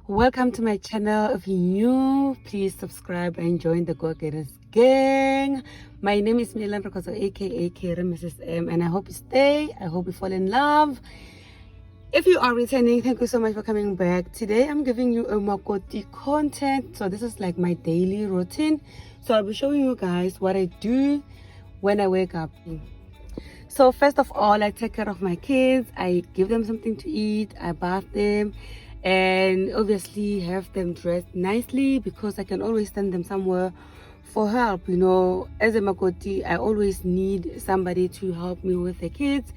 Welcome to my channel. If you're new, please subscribe and join the Go Getters gang. My name is Milan Rokozo, aka Mrs. M, and I hope you stay. I hope you fall in love. If you are returning, thank you so much for coming back. Today I'm giving you a Makoti content. So this is like my daily routine. So I'll be showing you guys what I do when I wake up. So first of all, I take care of my kids. I give them something to eat. I bath them and obviously have them dressed nicely because I can always send them somewhere for help. You know, as a Makoti, I always need somebody to help me with the kids.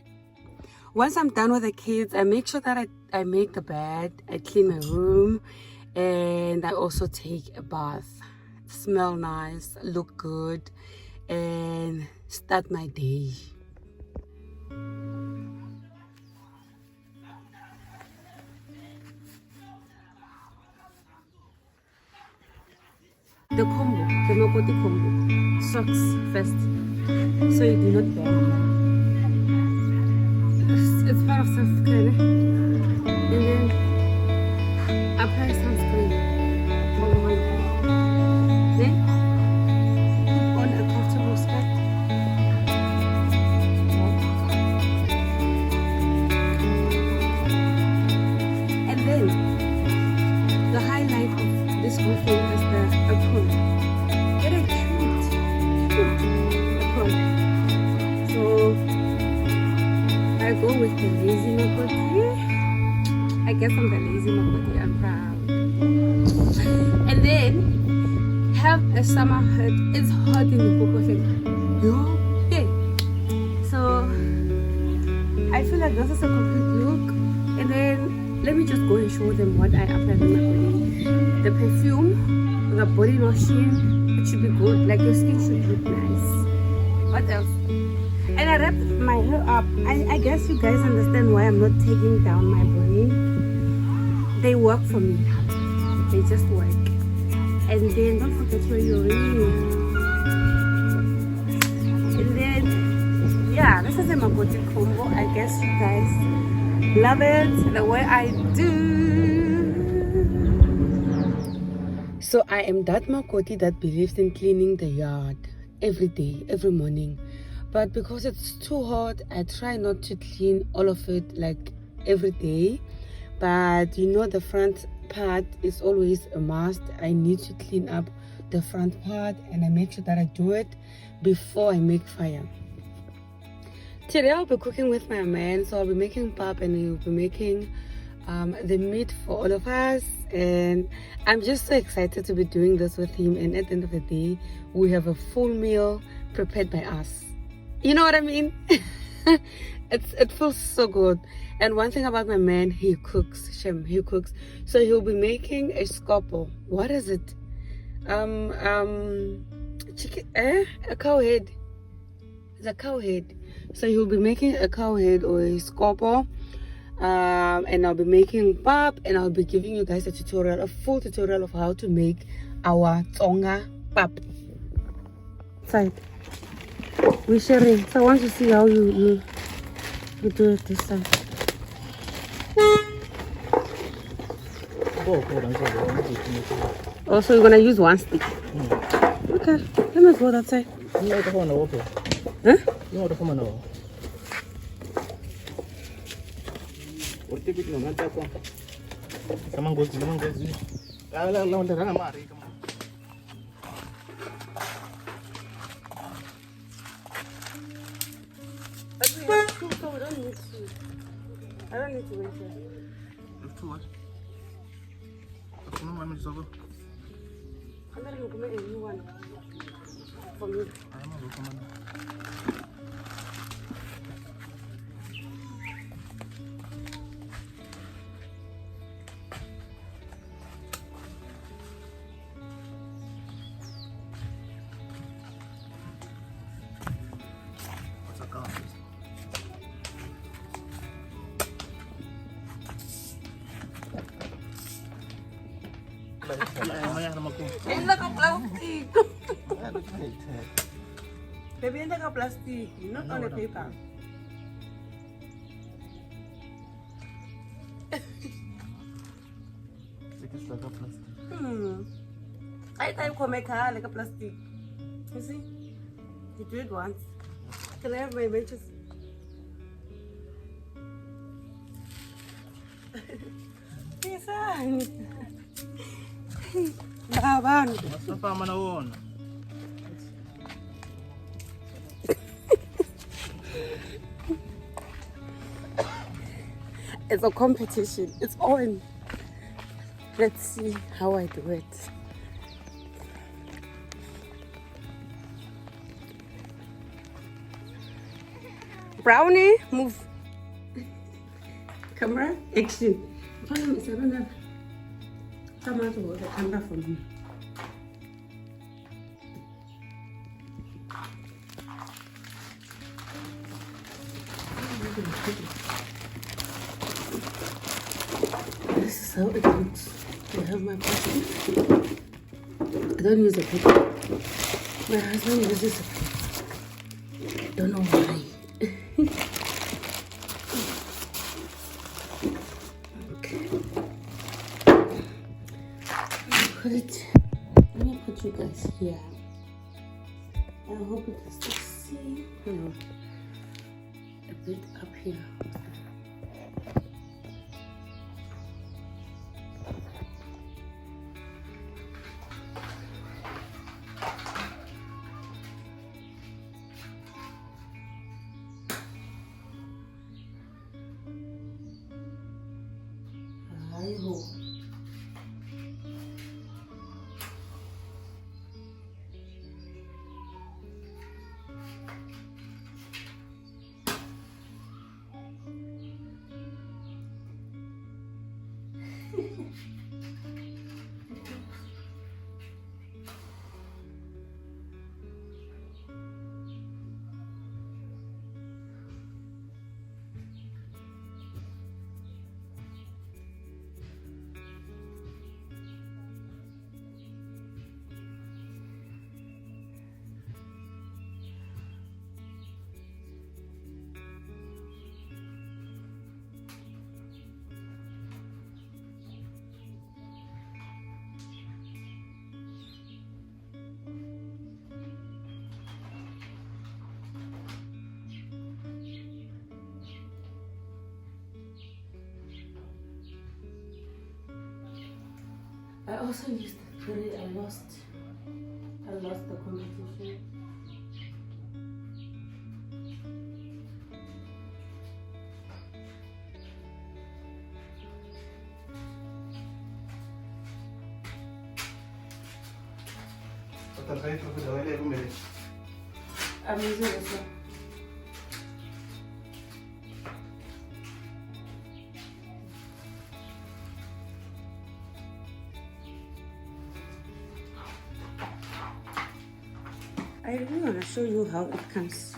Once I'm done with the kids, I make sure that I make the bed, I clean my room, and I also take a bath. Smell nice, look good, and start my day. The combo, the Makoti combo, socks first, so you do not bang. It's part of self-care, and then apply sunscreen. Then put on a comfortable skirt. And then the highlight of this whole thing is the apron. Get a cute apron. So I go with the lazy Makoti. I guess I'm the lazy Makoti, I'm proud. And then have a summer hat. It's hot in the Boko. Okay. So I feel like this is a complete look. And then let me just go and show them what I applied on my body. The perfume, the body lotion, it should be good. Like your skin should look nice. What else? And I wrapped my hair up. I guess you guys understand why I'm not taking down my body. They work for me. They just work. And then don't forget your ring. And then, yeah, this is a Makoti combo. I guess you guys love it the way I do. So I am that Makoti that believes in cleaning the yard every day, every morning. But because it's too hot, I try not to clean all of it like every day. But you know, the front part is always a must. I need to clean up the front part, and I make sure that I do it before I make fire. Today I'll be cooking with my man, so I'll be making pap and he'll be making the meat for all of us. And I'm just so excited to be doing this with him, and at the end of the day we have a full meal prepared by us. You know what I mean? It feels so good. And one thing about my man, he cooks. He cooks. So he'll be making a scopo. What is it? Chicken, a cow head. It's a cow head. So he'll be making a cow head or a scopo. And I'll be making pap, and I'll be giving you guys a full tutorial of how to make our tsonga pap. Side. We're sharing, so I want to see how you do it this time. Oh, so you're gonna use one stick? Okay, let me go that side. Huh? So we don't need to. I don't need to wait here. It's too much. I'm going to make a new one for me. Naka-plastic. Baby, naka-plastic. Not on the paper. plastic is like a plastic. I thought you make her like a plastic. You see? You do it once. Can I have my benches? Yes, Mas na pa manawon. It's a competition. It's on. Let's see how I do it. Brownie, move. Camera, action. Follow me, Sarah. Come out with the camera from me. This is how it looks. I have my plastic. I don't use a paper. My husband uses a paper. Don't know why. Okay. Let me put you guys here. I hope it is the same. No. A bit up here. I hope. I also used the three. I lost the competition. I'm using this one. I really want to show you how it comes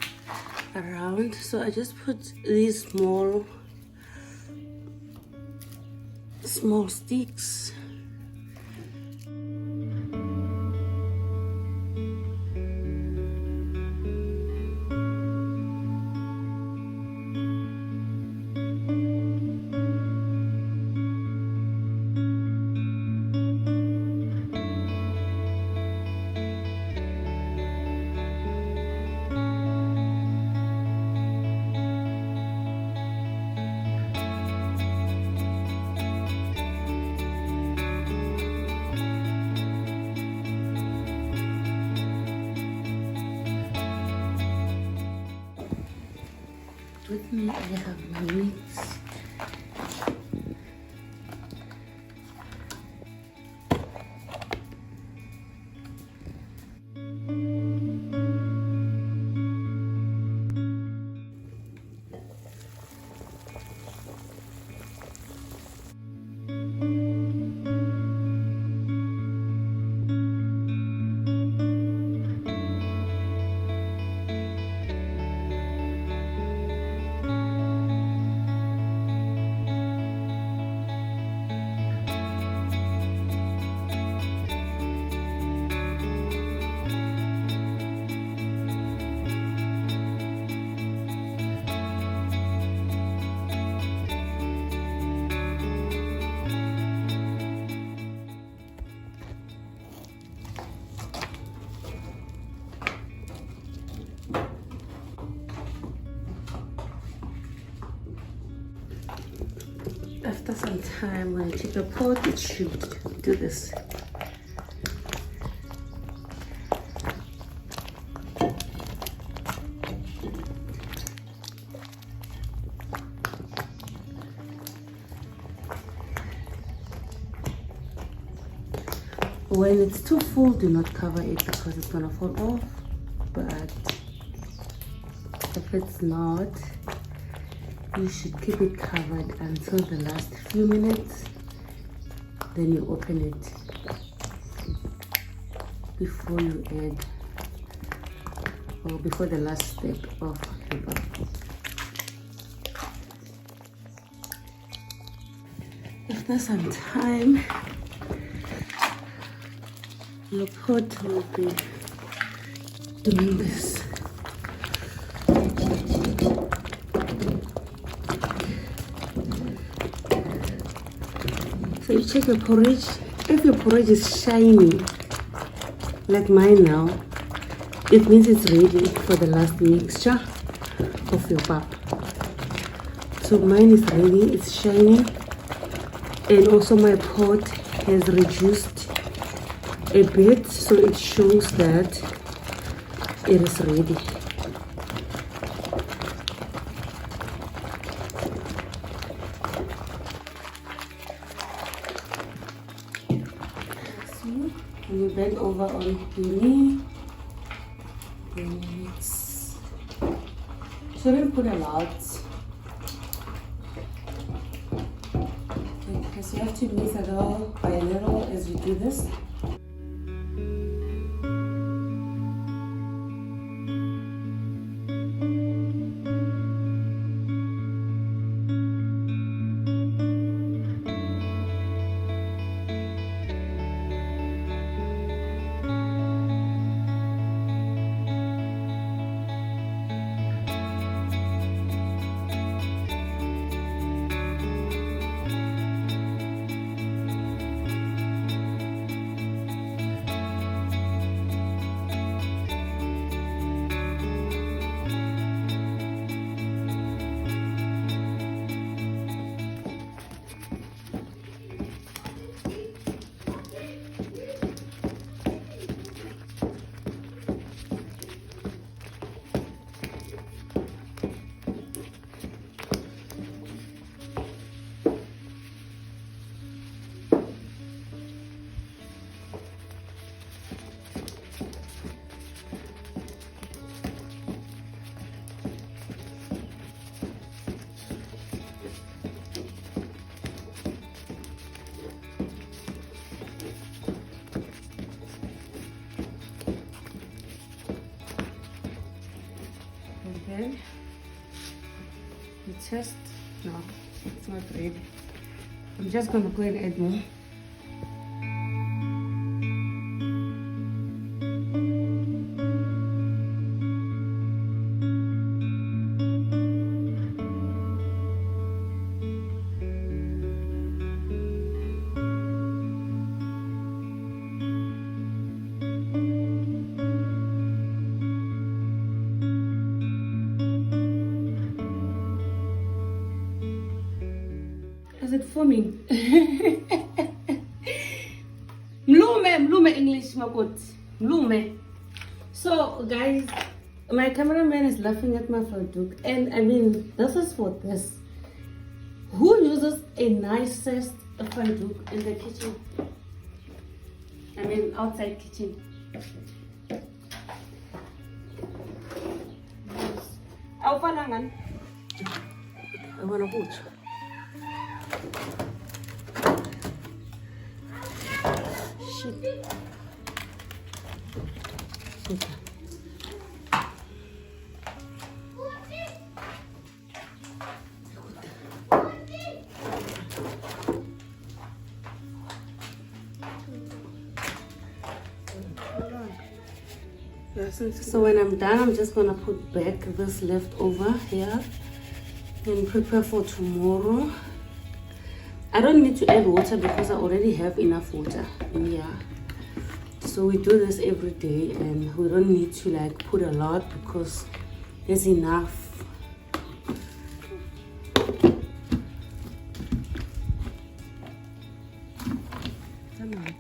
around. So I just put these small sticks. With me, I have my mix. some time. When I check the pot, it should do this. When it's too full, do not cover it because it's gonna fall off. But if it's not, you should keep it covered until the last few minutes. Then you open it before you add, or before the last step of the PAP. After some time, your pot will be doing this. So you check your porridge. If your porridge is shiny, like mine now, it means it's ready for the last mixture of your PAP. So mine is ready, it's shiny, and also my pot has reduced a bit, so it shows that it is ready. So when you bend over on your knee, then it's shouldn't put a lot because you have to mix it all by little as you do this. Okay, the test, no, it's not ready. I'm just gonna go and add more. Is it forming? Mlume English, Makoti. Mlume. So, guys, my cameraman is laughing at my fondue, and I mean, this is for this. Who uses a nicest fondue in the kitchen? I mean, outside kitchen. I want to put. Shit. Okay. So when I'm done, I'm just gonna put back this leftover here and prepare for tomorrow. I don't need to add water because I already have enough water in here. So we do this every day and we don't need to like put a lot because there's enough. Come on.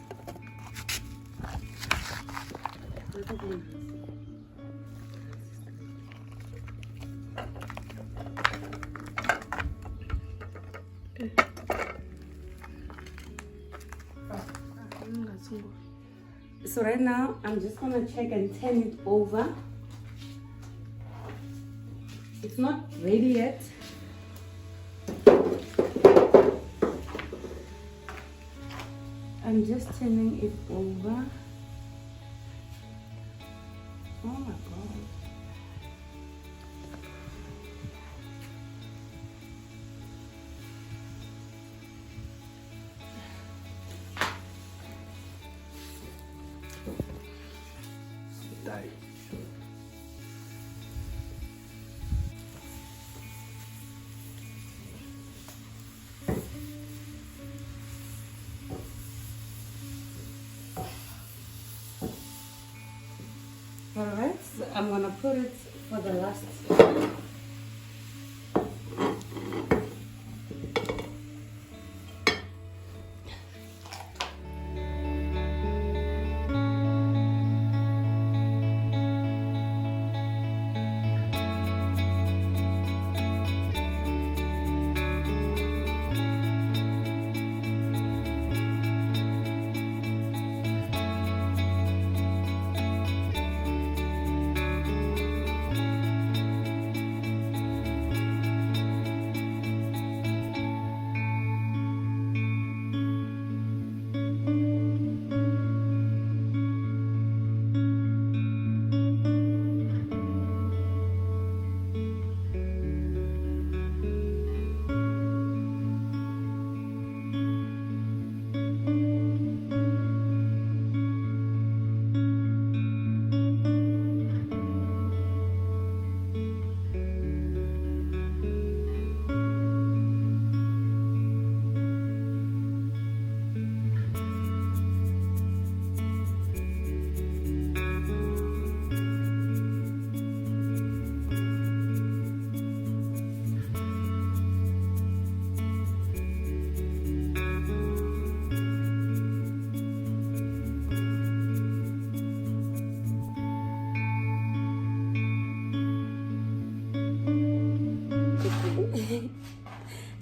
So right now, I'm just gonna check and turn it over. It's not ready yet. I'm just turning it over. Oh my God. Alright, so I'm gonna put it for the last.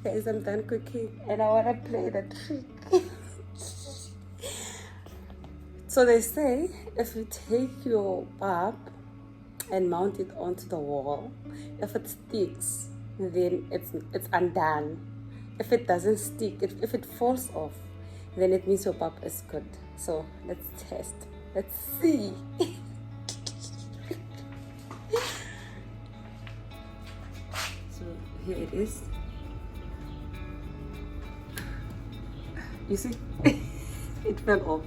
Guys, I'm done cooking and I want to play the trick. So they say if you take your PAP and mount it onto the wall, if it sticks, then it's undone. If it doesn't stick, if it falls off, then it means your PAP is good. So let's test. Let's see. So here it is. You see, it fell off,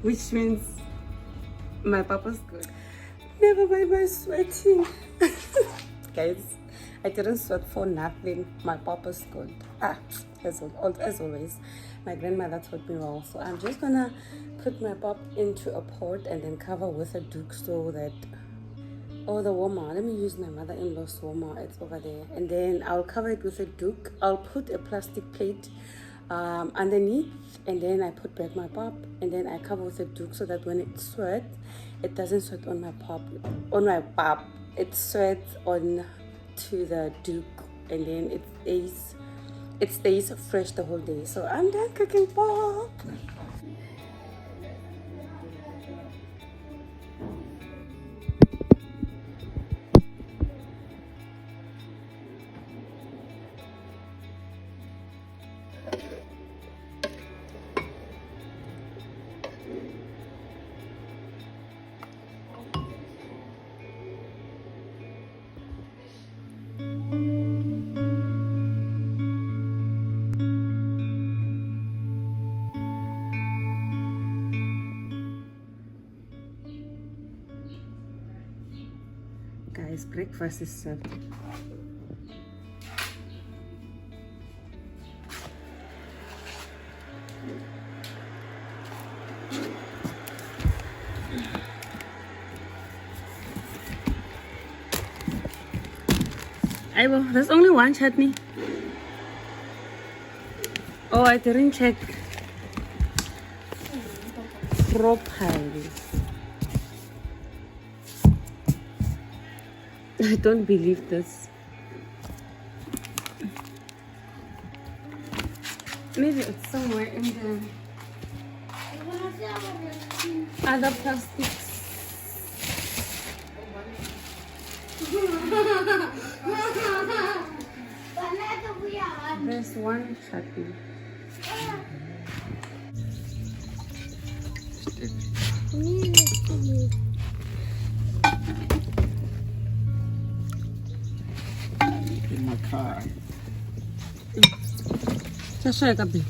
which means my papa's good. Never mind my sweating. Guys, I didn't sweat for nothing. My papa's good. As always, my grandmother taught me well. So I'm just gonna put my pap into a pot and then cover with a duke so that, oh, the warmer. Let me use my mother-in-law's warmer. It's over there. And then I'll cover it with a duke. I'll put a plastic plate underneath, and then I put back my pap, and then I cover with a duke so that when it sweats, it doesn't sweat on my pap, it sweats on to the duke, and then it stays fresh the whole day. So I'm done cooking pap. Guys, breakfast is served. There's only one chutney. Oh, I didn't check. properly. I don't believe this. Maybe it's somewhere in the other plastics. There's one Sharpie. In my car. Just show it a bit.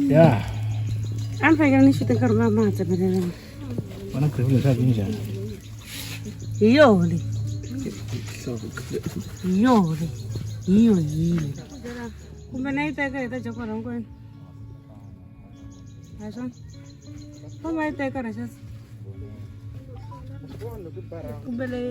Yeah. I'm figuring if you think I'm not a bit. Wanna create a vision. Yoli. So good. Yoli. Yoli. When I take it, I'm going. I saw. How may I take it? I just. Ubele.